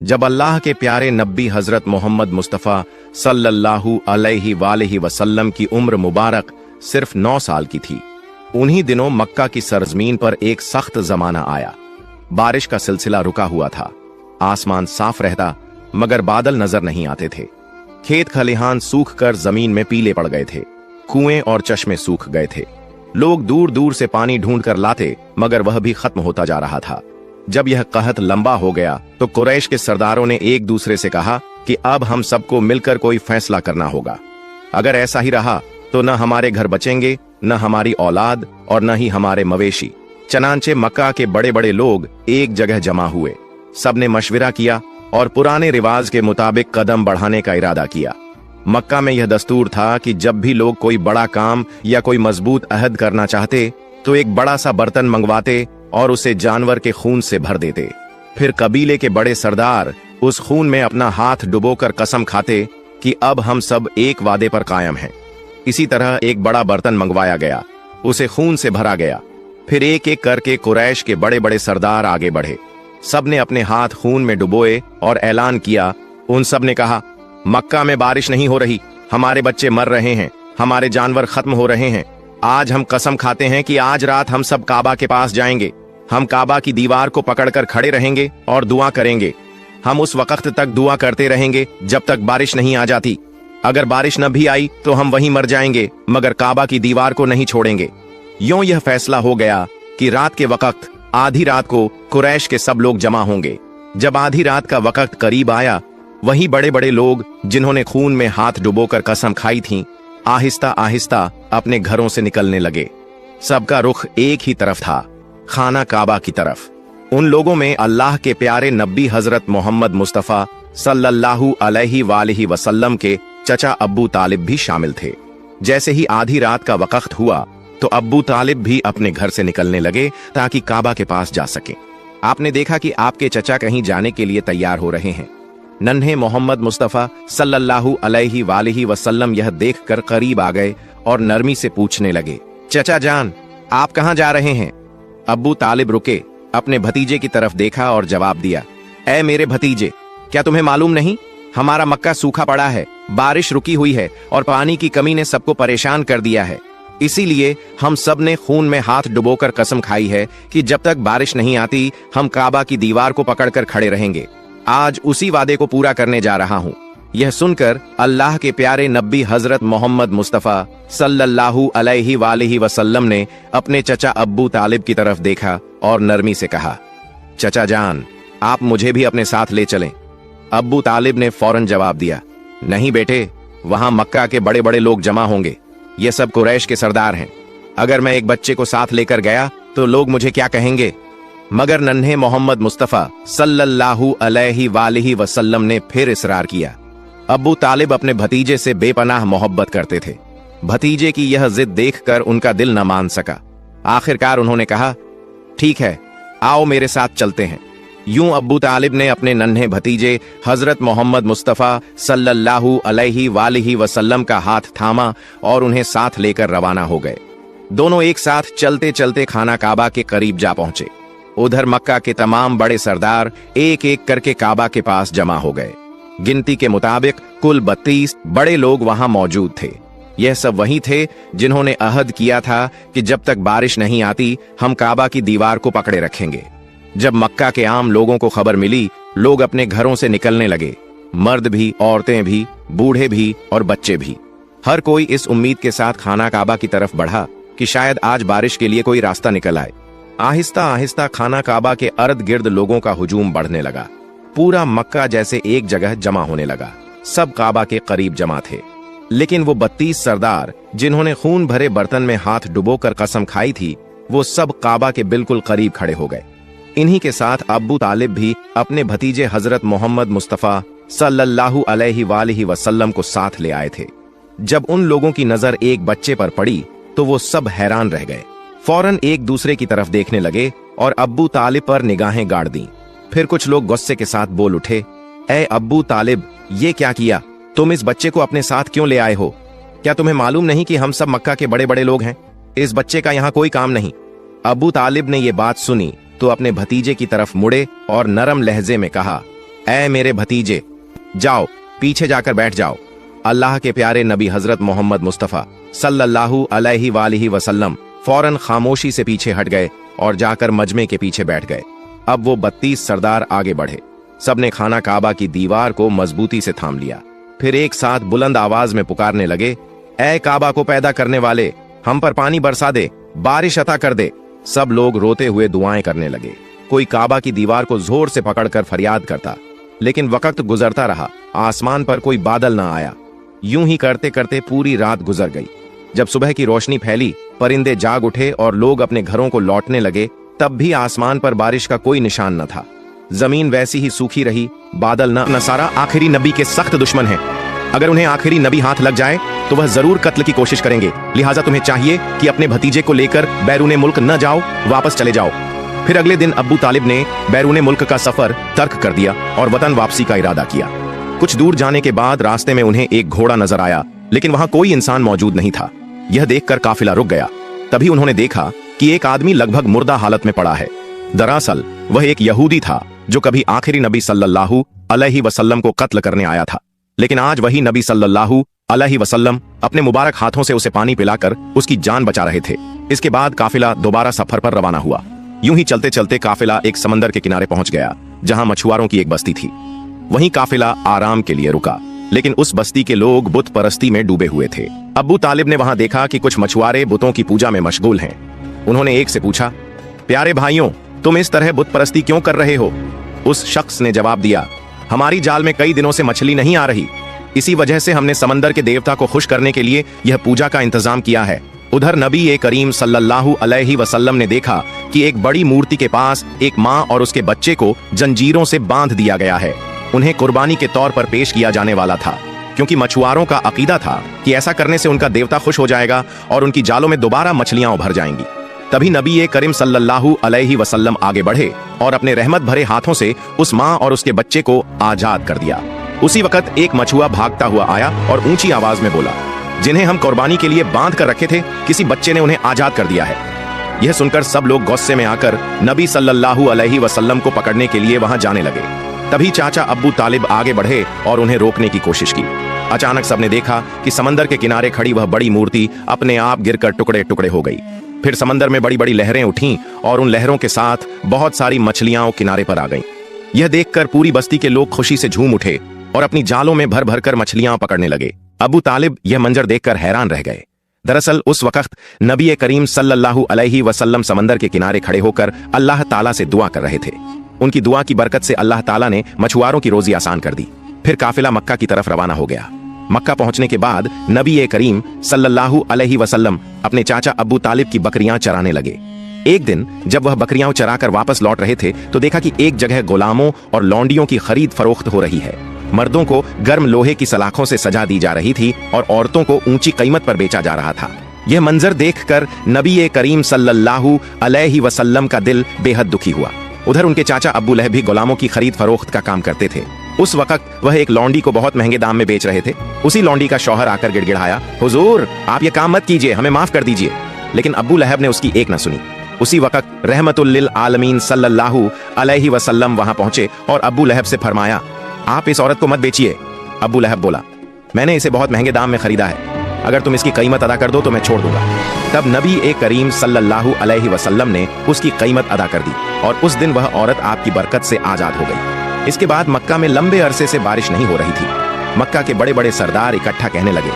जब अल्लाह के प्यारे नबी हजरत मोहम्मद मुस्तफ़ा सल्लल्लाहु अलैहि वसल्लम की उम्र मुबारक सिर्फ 9 साल की थी, उन्हीं दिनों मक्का की सरजमीन पर एक सख्त जमाना आया। बारिश का सिलसिला रुका हुआ था। आसमान साफ रहता मगर बादल नजर नहीं आते थे। खेत खलिहान सूख कर जमीन में पीले पड़ गए थे। कुएं और चश्मे सूख गए थे। लोग दूर दूर से पानी ढूंढ कर लाते मगर वह भी खत्म होता जा रहा था। जब यह कहत लंबा हो गया तो कुरैश के सरदारों ने एक दूसरे से कहा कि अब हम सबको मिलकर कोई फैसला करना होगा। अगर ऐसा ही रहा तो न हमारे घर बचेंगे, न हमारी औलाद और न ही हमारे मवेशी। चनांचे मक्का के बड़े बड़े लोग एक जगह जमा हुए। सबने मशविरा किया और पुराने रिवाज के मुताबिक कदम बढ़ाने का इरादा किया। मक्का में यह दस्तूर था कि जब भी लोग कोई बड़ा काम या कोई मजबूत अहद करना चाहते तो एक बड़ा सा बर्तन मंगवाते और उसे जानवर के खून से भर देते। फिर कबीले के बड़े सरदार उस खून में अपना हाथ डुबोकर कसम खाते कि अब हम सब एक वादे पर कायम हैं। इसी तरह एक बड़ा बर्तन मंगवाया गया, उसे खून से भरा गया। फिर एक एक करके कुरैश के बड़े बड़े सरदार आगे बढ़े। सबने अपने हाथ खून में डुबोए और ऐलान किया। उन सब ने कहा, मक्का में बारिश नहीं हो रही, हमारे बच्चे मर रहे हैं, हमारे जानवर खत्म हो रहे हैं। आज हम कसम खाते हैं कि आज रात हम सब काबा के पास जाएंगे। हम काबा की दीवार को पकड़कर खड़े रहेंगे और दुआ करेंगे। हम उस वक्त तक दुआ करते रहेंगे जब तक बारिश नहीं आ जाती। अगर बारिश न भी आई तो हम वहीं मर जाएंगे मगर काबा की दीवार को नहीं छोड़ेंगे। यूं यह फैसला हो गया कि रात के वक्त आधी रात को कुरैश के सब लोग जमा होंगे। जब आधी रात का वक्त करीब आया, वही बड़े बड़े लोग जिन्होंने खून में हाथ डुबोकर कसम खाई थी, आहिस्ता आहिस्ता अपने घरों से निकलने लगे। सबका रुख एक ही तरफ था, खाना काबा की तरफ। उन लोगों में अल्लाह के प्यारे नबी हजरत मोहम्मद मुस्तफ़ा सल्लल्लाहु अलैहि वसल्लम के चचा अब्बू तालिब भी शामिल थे। जैसे ही आधी रात का वक्त हुआ तो अब्बू तालिब भी अपने घर से निकलने लगे ताकि काबा के पास जा सके। आपने देखा कि आपके चचा कहीं जाने के लिए तैयार हो रहे हैं। नन्हे मोहम्मद मुस्तफ़ा सल्लल्लाहु अलैहि वसल्लम यह देखकर करीब आ गए और नरमी से पूछने लगे, चचा जान, आप कहाँ जा रहे हैं? अब्बू तालिब रुके, अपने भतीजे की तरफ देखा और जवाब दिया, ऐ मेरे भतीजे, क्या तुम्हें मालूम नहीं, हमारा मक्का सूखा पड़ा है, बारिश रुकी हुई है और पानी की कमी ने सबको परेशान कर दिया है। इसीलिए हम सब ने खून में हाथ डुबोकर कसम खाई है कि जब तक बारिश नहीं आती हम काबा की दीवार को पकड़कर खड़े रहेंगे। आज उसी वादे को पूरा करने जा रहा हूँ। यह सुनकर अल्लाह के प्यारे नबी हजरत मोहम्मद मुस्तफ़ा सल्लल्लाहु अलैहि वसल्लम ने अपने चचा अब्बू तालिब की तरफ देखा और नरमी से कहा, चचा जान, आप मुझे भी अपने साथ ले चलें। अब्बू तालिब ने फौरन जवाब दिया, नहीं बेटे, वहां मक्का के बड़े बड़े लोग जमा होंगे। ये सब कुरैश के सरदार हैं। अगर मैं एक बच्चे को साथ लेकर गया तो लोग मुझे क्या कहेंगे? मगर नन्हे मोहम्मद मुस्तफ़ा सल्लल्लाहु अलैहि वसल्लम ने फिर इसरार किया। अब्बू तालिब अपने भतीजे से बेपनाह मोहब्बत करते थे। भतीजे की यह जिद देखकर उनका दिल न मान सका। आखिरकार उन्होंने कहा, ठीक है, आओ मेरे साथ चलते हैं। यूं अब्बू तालिब ने अपने नन्हे भतीजे हजरत मोहम्मद मुस्तफ़ा सल्लल्लाहु अलैहि वसल्लम का हाथ थामा और उन्हें साथ लेकर रवाना हो गए। दोनों एक साथ चलते चलते खाना काबा के करीब जा पहुंचे। उधर मक्का के तमाम बड़े सरदार एक एक करके काबा के पास जमा हो गए। गिनती के मुताबिक कुल 32 बड़े लोग वहां मौजूद थे। यह सब वही थे जिन्होंने अहद किया था कि जब तक बारिश नहीं आती हम काबा की दीवार को पकड़े रखेंगे। जब मक्का के आम लोगों को खबर मिली, लोग अपने घरों से निकलने लगे। मर्द भी, औरतें भी, बूढ़े भी और बच्चे भी। हर कोई इस उम्मीद के साथ खाना काबा की तरफ बढ़ा कि शायद आज बारिश के लिए कोई रास्ता निकल आए। आहिस्ता आहिस्ता खाना काबा के अर्द गिर्द लोगों का हुजूम बढ़ने लगा। पूरा मक्का जैसे एक जगह जमा होने लगा। सब काबा के करीब जमा थे। लेकिन वो 32 सरदार जिन्होंने खून भरे बर्तन में हाथ डुबोकर कसम खाई थी, वो सब काबा के बिल्कुल करीब खड़े हो गए। इन्हीं के साथ अब्बू तालिब भी अपने भतीजे हजरत मोहम्मद मुस्तफ़ा सल्लल्लाहु अलैहि वसल्लम को साथ ले आए थे। जब उन लोगों की नजर एक बच्चे पर पड़ी तो वो सब हैरान रह गए। फौरन एक दूसरे की तरफ देखने लगे और अब्बू तालिब पर निगाहें गाड़ दी। फिर कुछ लोग गुस्से के साथ बोल उठे, ऐ अब्बू तालिब, ये क्या किया? तुम इस बच्चे को अपने साथ क्यों ले आए हो? क्या तुम्हें मालूम नहीं कि हम सब मक्का के बड़े बड़े लोग हैं? इस बच्चे का यहाँ कोई काम नहीं। अब्बू तालिब ने ये बात सुनी तो अपने भतीजे की तरफ मुड़े और नरम लहजे में कहा, ऐ मेरे भतीजे, जाओ पीछे जाकर बैठ जाओ। अल्लाह के प्यारे नबी हजरत मोहम्मद मुस्तफ़ा सल्लल्लाहु अलैहि वसल्लम फौरन खामोशी से पीछे हट गए और जाकर मजमे के पीछे बैठ गए। अब वो 32 सरदार आगे बढ़े। सबने खाना काबा की दीवार को मजबूती से थाम लिया। फिर एक साथ बुलंद आवाज में पुकारने लगे, ऐ काबा को पैदा करने वाले, हम पर पानी बरसा दे, बारिश अता कर दे। सब लोग रोते हुए दुआएं करने लगे। कोई काबा की दीवार को जोर से पकड़कर फरियाद करता, लेकिन वक्त गुजरता रहा, आसमान पर कोई बादल ना आया। यूं ही करते करते पूरी रात गुजर गई। जब सुबह की रोशनी फैली, परिंदे जाग उठे और लोग अपने घरों को लौटने लगे, तब भी आसमान पर बारिश का कोई निशान न था। जमीन वैसी ही सूखी रही। बादल न नसारा आखिरी नबी के सख्त दुश्मन हैं। अगर उन्हें आखिरी नबी हाथ लग जाए तो वह जरूर कत्ल की कोशिश करेंगे। लिहाजा तुम्हें चाहिए कि अपने भतीजे को लेकर बैरूने मुल्क न जाओ, वापस चले जाओ। फिर अगले दिन अब्बू तालिब ने बैरूने मुल्क का सफर तर्क कर दिया और वतन वापसी का इरादा किया। कुछ दूर जाने के बाद रास्ते में उन्हें एक घोड़ा नजर आया, लेकिन वहां कोई इंसान मौजूद नहीं था। यह देखकर काफिला रुक गया। तभी उन्होंने देखा कि एक आदमी लगभग मुर्दा हालत में पड़ा है। दरअसल वह एक यहूदी था जो कभी आखिरी नबी सल्लल्लाहु अलैहि वसल्लम को कत्ल करने आया था। लेकिन आज वही नबी सल्लल्लाहु अलैहि वसल्लम अपने मुबारक हाथों से उसे पानी पिलाकर उसकी जान बचा रहे थे। इसके बाद काफिला दोबारा सफर पर रवाना हुआ। यूं ही चलते चलते काफिला एक समंदर के किनारे पहुंच गया, जहां मछुआरों की एक बस्ती थी। वहीं काफिला आराम के लिए रुका, लेकिन उस बस्ती के लोग बुत परस्ती में डूबे हुए थे। अब्बू तालिब ने वहां देखा कि कुछ मछुआरे बुतों की पूजा में मशगूल हैं। उन्होंने एक से पूछा, प्यारे भाइयों, तुम इस तरह बुत परस्ती क्यों कर रहे हो? उस शख्स ने जवाब दिया, हमारी जाल में कई दिनों से मछली नहीं आ रही, इसी वजह से हमने समंदर के देवता को खुश करने के लिए यह पूजा का इंतजाम किया है। उधर नबी करीम सल्लल्लाहु अलैहि वसल्लम ने देखा कि एक बड़ी मूर्ति के पास एक माँ और उसके बच्चे को जंजीरों से बांध दिया गया है। उन्हें कुर्बानी के तौर पर पेश किया जाने वाला था, क्योंकि मछुआरों का अकीदा था कि ऐसा करने से उनका देवता खुश हो जाएगा और उनकी जालों में दोबारा मछलियां उभर जाएंगी। तभी नबी करीम सल्लल्लाहु अलैहि वसल्लम आगे बढ़े और अपने रहमत भरे हाथों से उस माँ और उसके बच्चे को आजाद कर दिया। उसी वक्त एक मछुआ भागता हुआ आया और ऊंची आवाज में बोला, जिन्हें हम कुर्बानी के लिए बांध कर रखे थे, किसी बच्चे ने उन्हें आजाद कर दिया है। यह सुनकर सब लोग गुस्से में आकर नबी सल्लल्लाहु अलैहि वसल्लम को पकड़ने के लिए वहां जाने लगे। तभी चाचा अब्बू तालिब आगे बढ़े और उन्हें रोकने की कोशिश की। अचानक सबने देखा कि समंदर के किनारे खड़ी वह बड़ी मूर्ति अपने आप गिरकर टुकड़े टुकड़े हो गई। फिर समंदर में बड़ी बड़ी लहरें उठीं और उन लहरों के साथ बहुत सारी मछलियां किनारे पर आ गईं। यह देखकर पूरी बस्ती के लोग खुशी से झूम उठे और अपनी जालों में भर भर कर मछलियां पकड़ने लगे। अबू तालिब यह मंजर देखकर हैरान रह गए। दरअसल उस वक्त नबी करीम सल्लल्लाहु अलैहि वसल्लम समंदर के किनारे खड़े होकर अल्लाह ताला से दुआ कर रहे थे। उनकी दुआ की बरकत से अल्लाह ताला ने मछुआरों की रोजी आसान कर दी। फिर काफिला मक्का की तरफ रवाना हो गया। मक्का पहुंचने के बाद नबी करीम सल्लल्लाहु अलैहि वसल्लम अपने चाचा अब्बू तालिब की बकरियां चराने लगे। एक दिन जब वह बकरियां चराकर वापस लौट रहे थे तो देखा कि एक जगह गुलामों और लौंडियों की खरीद फरोख्त हो रही है। मर्दों को गर्म लोहे की सलाखों से सजा दी जा रही थी और औरतों को ऊंची कीमत पर बेचा जा रहा था। यह मंजर देखकर नबी करीम सल्लल्लाहु अलैहि वसल्लम का दिल बेहद दुखी हुआ। उधर उनके चाचा अब्बू लहब भी गुलामों की खरीद फरोख्त का काम करते थे। उस वक्त वह एक लौंडी को बहुत महंगे दाम में बेच रहे थे। उसी लौंडी का शौहर आकर गिड़गिड़ाया, हुजूर आप ये काम मत कीजिए, हमें माफ कर दीजिए। लेकिन अब्बू लहब ने उसकी एक न सुनी। उसी वक्त रहमतुल लिल आलमीन सल्लल्लाहु अलैहि वसल्लम वहां पहुंचे और अब्बू लहब से फरमाया, आप इस औरत को मत बेचिए। अब्बू लहब बोला, मैंने इसे बहुत महंगे दाम में खरीदा है, अगर तुम इसकी कीमत अदा कर दो तो मैं छोड़ दूंगा। तब नबी करीम सल्लल्लाहु अलैहि वसल्लम ने उसकी कीमत अदा कर दी और उस दिन वह औरत आपकी बरकत से आजाद हो गई। इसके बाद मक्का में लंबे अरसे से बारिश नहीं हो रही थी। मक्का के बड़े बड़े सरदार इकट्ठा कहने लगे,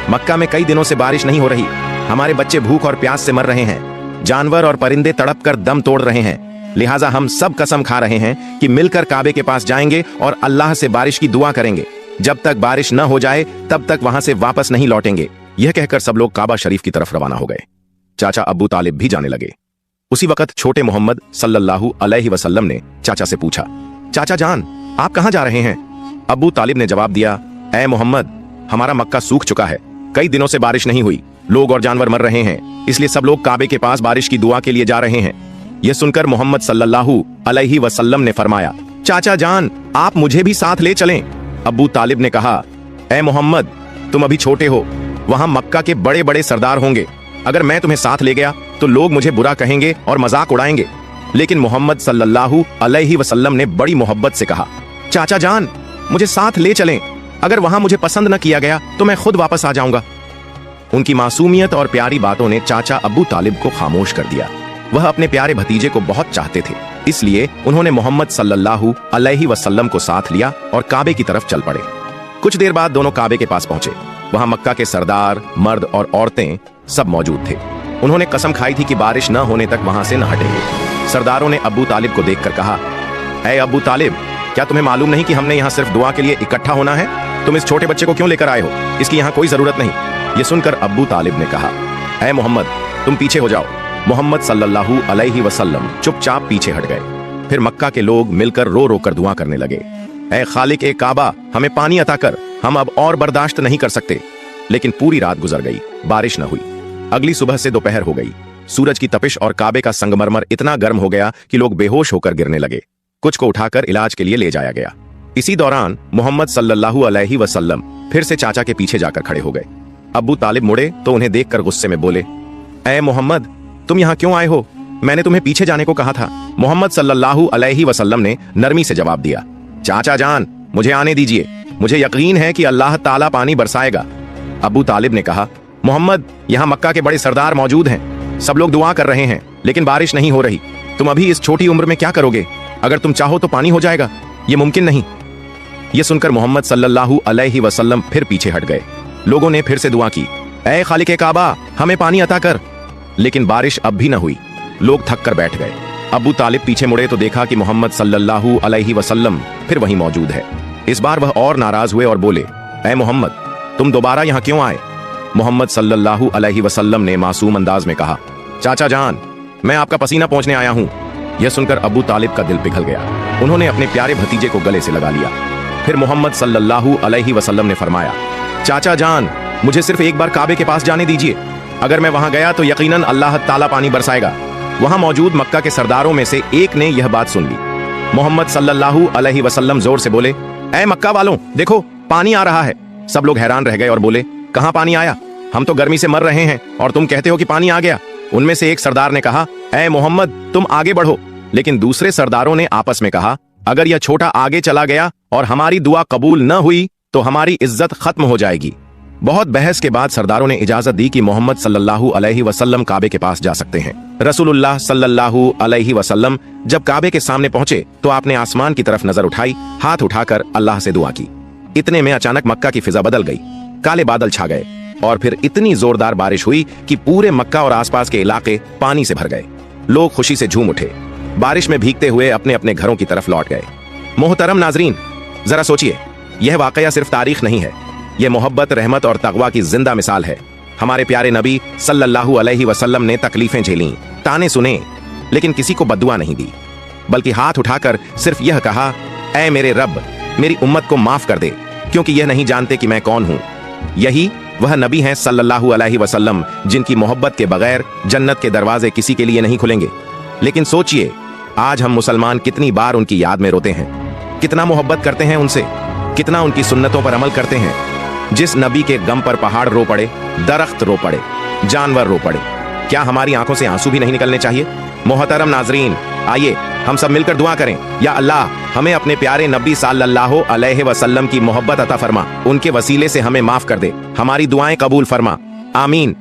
मक्का में कई दिनों से बारिश नहीं हो रही, हमारे बच्चे भूख और प्यास से मर रहे हैं, जानवर और परिंदे तड़प कर दम तोड़ रहे हैं। लिहाजा हम सब कसम खा रहे हैं कि मिलकर काबे के पास जाएंगे और अल्लाह से बारिश की दुआ करेंगे। जब तक बारिश न हो जाए तब तक वहां से वापस नहीं लौटेंगे। यह कहकर सब लोग काबा शरीफ की तरफ रवाना हो गए। चाचा अब्बू तालिब भी जाने लगे। उसी वक्त छोटे मोहम्मद सल्लल्लाहु अलैहि वसल्लम ने चाचा से पूछा, चाचा जान आप कहां जा रहे हैं? अब्बू तालिब ने जवाब दिया, ऐ मोहम्मद, हमारा मक्का सूख चुका है, कई दिनों से बारिश नहीं हुई, लोग और जानवर मर रहे हैं, इसलिए सब लोग काबे के पास बारिश की दुआ के लिए जा रहे हैं। यह सुनकर मोहम्मद सल्लल्लाहु अलैहि वसल्लम ने फरमाया, चाचा जान आप मुझे भी साथ ले चलें। अब्बू तालिब ने कहा, ऐ मोहम्मद तुम अभी छोटे हो, वहां मक्का के बड़े बड़े सरदार होंगे, अगर मैं तुम्हें साथ ले गया तो लोग मुझे बुरा कहेंगे और मजाक उड़ाएंगे। लेकिन मोहम्मद सल्लल्लाहु अलैहि वसल्लम ने बड़ी मोहब्बत से कहा, चाचा जान, मुझे साथ ले चलें। अगर वहां मुझे पसंद न किया गया तो मैं खुद वापस आ जाऊंगा। उनकी मासूमियत और प्यारी बातों ने चाचा अब्बू तालिब को खामोश कर दिया। वह अपने प्यारे भतीजे को बहुत चाहते थे, इसलिए उन्होंने मोहम्मद सल्लल्लाहु अलैहि वसल्लम को साथ लिया और काबे की तरफ चल पड़े। कुछ देर बाद दोनों काबे के पास पहुंचे। वहां मक्का के सरदार, मर्द और औरतें सब मौजूद थे। उन्होंने कसम खाई थी कि बारिश न होने तक वहां से न हटेंगे। सरदारों ने अब्बू तालिब को देखकर कहा, ऐ अब्बू तालिब, क्या तुम्हें मालूम नहीं कि हमने यहाँ सिर्फ दुआ के लिए इकट्ठा होना है? तुम इस छोटे बच्चे को क्यों लेकर आए हो? इसकी यहाँ कोई जरूरत नहीं। ये सुनकर अब्बू तालिब ने कहा, ऐ मोहम्मद, तुम पीछे हो जाओ। मोहम्मद सल्लल्लाहु अलैहि वसल्लम चुपचाप पीछे हट गए। फिर मक्का के लोग मिलकर रो रो कर दुआ करने लगे, ऐ खालिक ए काबा, हमें पानी अता कर, हम अब और बर्दाश्त नहीं कर सकते। लेकिन पूरी रात गुजर गई, बारिश न हुई। अगली सुबह से दोपहर हो गई। सूरज की तपिश और काबे का संगमरमर इतना गर्म हो गया कि लोग बेहोश होकर गिरने लगे। कुछ को उठाकर इलाज के लिए ले जाया गया। इसी दौरान मोहम्मद सल्लल्लाहु अलैहि वसल्लम फिर से चाचा के पीछे जाकर खड़े हो गए। अब्बू तालिब मुड़े तो उन्हें देखकर गुस्से में बोले, ऐ मोहम्मद, तुम यहाँ क्यों आए हो? मैंने तुम्हें पीछे जाने को कहा था। मोहम्मद सल्लल्लाहु अलैहि वसल्लम ने नरमी से जवाब दिया, चाचा जान, मुझे आने दीजिए, मुझे यकीन है कि अल्लाह ताला पानी बरसाएगा। अब्बू तालिब ने कहा, मोहम्मद, यहाँ मक्का के बड़े सरदार मौजूद हैं, सब लोग दुआ कर रहे हैं, लेकिन बारिश नहीं हो रही। तुम अभी इस छोटी उम्र में क्या करोगे? अगर तुम चाहो तो पानी हो जाएगा, ये मुमकिन नहीं। ये सुनकर मोहम्मद सल्लल्लाहु अलैहि वसल्लम फिर पीछे हट गए। लोगों ने फिर से दुआ की, ऐ खालिक काबा, हमें पानी अता कर। लेकिन बारिश अब भी न हुई। लोग थक कर बैठ गए। अब्बू तालिब पीछे मुड़े तो देखा कि मोहम्मद सल्लल्लाहु अलैहि वसल्लम फिर वहीं मौजूद है। इस बार वह और नाराज हुए और बोले, ऐ मोहम्मद, तुम दोबारा यहाँ क्यों आए? मोहम्मद सल्लल्लाहु अलैहि वसल्लम ने मासूम अंदाज में कहा, चाचा जान, मैं आपका पसीना पोंछने आया हूँ। यह सुनकर अब्बू तालिब का दिल पिघल गया। उन्होंने अपने प्यारे भतीजे को गले से लगा लिया। फिर मोहम्मद सल्लल्लाहु अलैहि वसल्लम ने फरमाया, चाचा जान, मुझे सिर्फ एक बार काबे के पास जाने दीजिए। अगर मैं वहां गया तो यकीनन अल्लाह ताला पानी बरसाएगा। वहां मौजूद मक्का के सरदारों में से एक ने यह बात सुन ली। मोहम्मद सल्लल्लाहु अलैहि वसल्लम जोर से बोले, ऐ मक्का वालों, देखो पानी आ रहा है। सब लोग हैरान रह गए और बोले, कहां पानी आया? हम तो गर्मी से मर रहे हैं और तुम कहते हो कि पानी आ गया। उनमें से एक सरदार ने कहा, ऐ मोहम्मद, तुम आगे बढ़ो। लेकिन दूसरे सरदारों ने आपस में कहा, अगर यह छोटा आगे चला गया और हमारी दुआ कबूल न हुई तो हमारी इज्जत खत्म हो जाएगी। बहुत बहस के बाद सरदारों ने इजाजत दी कि मोहम्मद सल्लल्लाहु अलैहि वसल्लम काबे के पास जा सकते हैं। रसूलुल्लाह सल्लल्लाहु अलैहि वसल्लम जब काबे के सामने पहुंचे तो आपने आसमान की तरफ नजर उठाई, हाथ उठाकर अल्लाह से दुआ की। इतने में अचानक मक्का की फिजा बदल गई। काले बादल छा गए और फिर इतनी जोरदार बारिश हुई कि पूरे मक्का और आसपास के इलाके पानी से भर गए। लोग खुशी से झूम उठे। बारिश में भीगते हुए अपने अपने घरों की तरफ लौट गए। मोहतरम नाजरीन, जरा सोचिए, यह वाकया सिर्फ तारीख नहीं है, यह मोहब्बत, रहमत और तकवा की जिंदा मिसाल है। हमारे प्यारे नबी सल्लल्लाहु अलैहि वसल्लम ने तकलीफें झेली, ताने सुने, लेकिन किसी को बद्दुआ नहीं दी, बल्कि हाथ उठाकर सिर्फ यह कहा, ऐ मेरे रब, मेरी उम्मत को माफ कर दे, क्योंकि यह नहीं जानते कि मैं कौन हूं। यही वह नबी हैं सल्लल्लाहु अलैहि वसल्लम जिनकी मोहब्बत के बगैर जन्नत के दरवाजे किसी के लिए नहीं खुलेंगे। लेकिन सोचिए, आज हम मुसलमान कितनी बार उनकी याद में रोते हैं, कितना मोहब्बत करते हैं उनसे, कितना उनकी सुन्नतों पर अमल करते हैं। जिस नबी के गम पर पहाड़ रो पड़े, दरख्त रो पड़े, जानवर रो पड़े, क्या हमारी आंखों से आंसू भी नहीं निकलने चाहिए? मोहतरम नाजरीन, आइए हम सब मिलकर दुआ करें, या अल्लाह, हमें अपने प्यारे नबी सल्लल्लाहु अलैहि वसल्लम की मोहब्बत अता फरमा, उनके वसीले से हमें माफ कर दे, हमारी दुआएं कबूल फरमा। आमीन।